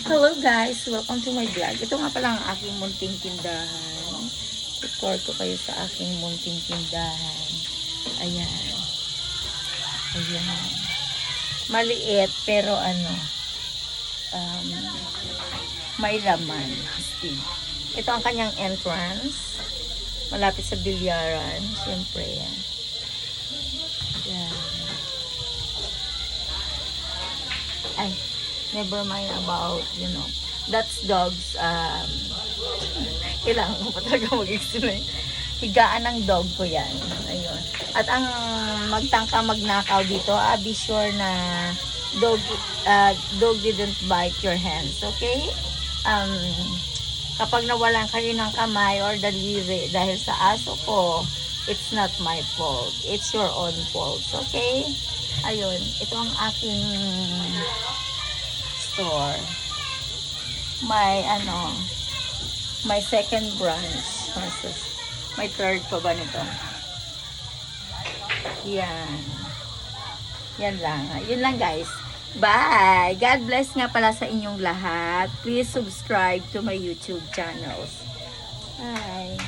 Hello guys! Welcome to my vlog. Ito nga pala ang aking munting tindahan. Record ko kayo sa aking munting tindahan. Ayan. Ayan. Maliit pero may laman. Ito ang kanyang entrance. Malapit sa bilyaran. Siyempre yan. Ayan. Ay. Never mind about, that's dogs, kailangan ko pa talaga mag-explain. Higaan ng dog ko yan. Ayun. At ang magtangka magnakaw dito, be sure na dog didn't bite your hands, okay? Kapag nawalan kayo ng kamay or daliri dahil sa aso ko, it's not my fault. It's your own fault, okay? Ayun, ito ang aking store. My second branch. May third pa ba nito? Yan. Yan lang. Yun lang guys. Bye! God bless nga pala sa inyong lahat. Please subscribe to my YouTube channels. Bye!